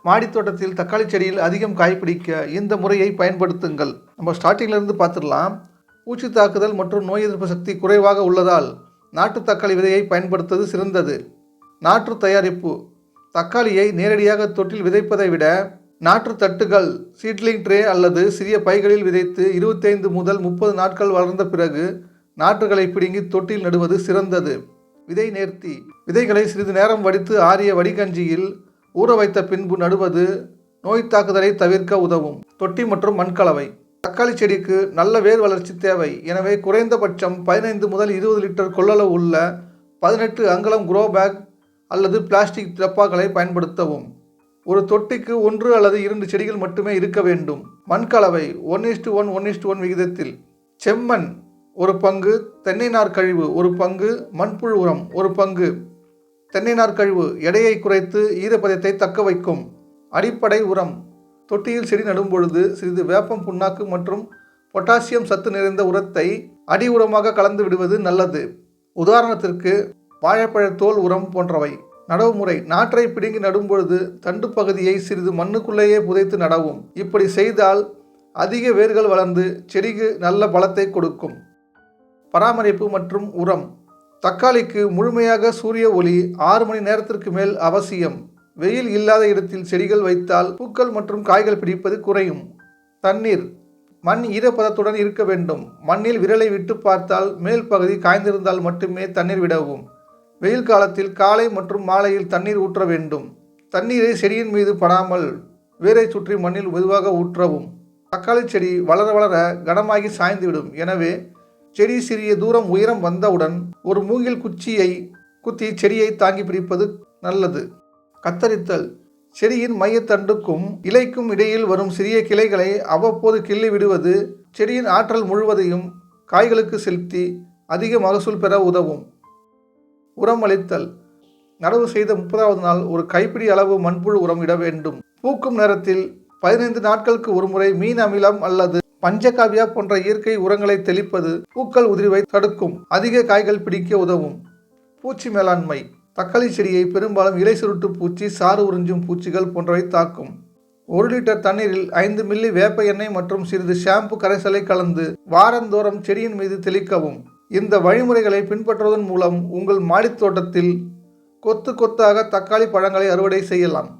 மாடித்தோட்டத்தில் தக்காளி செடியில் அதிகம் காய்பிடிக்க இந்த முறையை பயன்படுத்துங்கள். நம்ம ஸ்டார்டிங்லேருந்து பார்த்துடலாம். பூச்சி தாக்குதல் மற்றும் நோய் எதிர்ப்பு சக்தி குறைவாக உள்ளதால் நாட்டு தக்காளி விதையை பயன்படுத்துவது சிறந்தது. நாற்று தயாரிப்பு: தக்காளியை நேரடியாக தொட்டில் விதைப்பதை விட நாற்று தட்டுகள், சீட்லிங் ட்ரே அல்லது சிறிய பைகளில் விதைத்து 25 முதல் 30 நாட்கள் வளர்ந்த பிறகு நாற்றுகளை பிடுங்கி தொட்டில் நடுவது சிறந்தது. விதை நேர்த்தி: விதைகளை சிறிது நேரம் வடித்து ஆறிய வடிகஞ்சியில் ஊற வைத்த பின்பு நடுவது நோய் தாக்குதலை தவிர்க்க உதவும். தொட்டி மற்றும் மண்கலவை: தக்காளி செடிக்கு நல்ல வேர் வளர்ச்சி தேவை. எனவே குறைந்தபட்சம் 15 முதல் 20 லிட்டர் கொள்ளளவு உள்ள 18 அங்குலம் குரோ பேக் அல்லது பிளாஸ்டிக் டப்பாக்களை பயன்படுத்தவும். ஒரு தொட்டிக்கு 1 அல்லது 2 செடிகள் மட்டுமே இருக்க வேண்டும். மண்கலவை 1:1 1:1 விகிதத்தில். செம்மண் 1 பங்கு, தென்னை நார் கழிவு 1 பங்கு, மண்புழு உரம் 1 பங்கு. தென்னை நார் கழிவு எடையை குறைத்து ஈரப்பதத்தை தக்க வைக்கும். அடிப்படை உரம்: தொட்டியில் செடி நடும் பொழுது சிறிது வேப்பம் புண்ணாக்கு மற்றும் பொட்டாசியம் சத்து நிறைந்த உரத்தை அடி உரமாக கலந்து விடுவது நல்லது. உதாரணத்திற்கு வாழைப்பழ தோல் உரம் போன்றவை. நடவு முறை: நாற்றை பிடுங்கி நடும்பொழுது தண்டு பகுதியை சிறிது மண்ணுக்குள்ளேயே புதைத்து நடவும். இப்படி செய்தால் அதிக வேர்கள் வளர்ந்து செடிக்கு நல்ல பலத்தை கொடுக்கும். பராமரிப்பு மற்றும் உரம்: தக்காளிக்கு முழுமையாக சூரிய ஒளி 6 மணி நேரத்திற்கு மேல் அவசியம். வெயில் இல்லாத இடத்தில் செடிகள் வைத்தால் பூக்கள் மற்றும் காய்கள் பிடிப்பது குறையும். தண்ணீர்: மண் ஈரப்பதத்துடன் இருக்க வேண்டும். மண்ணில் விரலை விட்டு பார்த்தால் மேல் பகுதி காய்ந்திருந்தால் மட்டுமே தண்ணீர் விடவும். வெயில் காலத்தில் காலை மற்றும் மாலையில் தண்ணீர் ஊற்ற வேண்டும். தண்ணீரை செடியின் மீது படாமல் வேரை சுற்றி மண்ணில் மெதுவாக ஊற்றவும். தக்காளி செடி வளர வளர கனமாகி சாய்ந்துவிடும். எனவே செடி சிறிய தூரம் உயரம் வந்தவுடன் ஒரு மூங்கில் குச்சியை குத்தி செடியை தாங்கி பிடிப்பது நல்லது. கத்தரித்தல்: செடியின் மையத்தண்டுக்கும் இலைக்கும் இடையில் வரும் சிறிய கிளைகளை அவ்வப்போது கிள்ளி விடுவது செடியின் ஆற்றல் முழுவதையும் காய்களுக்கு செலுத்தி அதிக மகசூல் பெற உதவும். உரம் அளித்தல்: நடவு செய்த 30வது நாள் ஒரு கைப்பிடி அளவு மண்புழு உரம் இட வேண்டும். பூக்கும் நேரத்தில் 15 நாட்களுக்கு ஒருமுறை மீன் அமிலம் அல்லது பஞ்சகாவியா போன்ற இயற்கை உரங்களை தெளிப்பது பூக்கள் உதிர்வை தடுக்கும். அதிக காய்கள் பிடிக்க உதவும். பூச்சி மேலாண்மை: தக்காளி செடியை பெரும்பாலும் இலை சுருட்டு பூச்சி, சாறு உறிஞ்சும் பூச்சிகள் போன்றவை தாக்கும். 1 லிட்டர் தண்ணீரில் 5 மில்லி வேப்ப எண்ணெய் மற்றும் சிறிது ஷாம்பு கரைசலை கலந்து வாரந்தோறும் செடியின் மீது தெளிக்கவும். இந்த வழிமுறைகளை பின்பற்றுவதன் மூலம் உங்கள் மாடித்தோட்டத்தில் கொத்து கொத்தாக தக்காளி பழங்களை அறுவடை செய்யலாம்.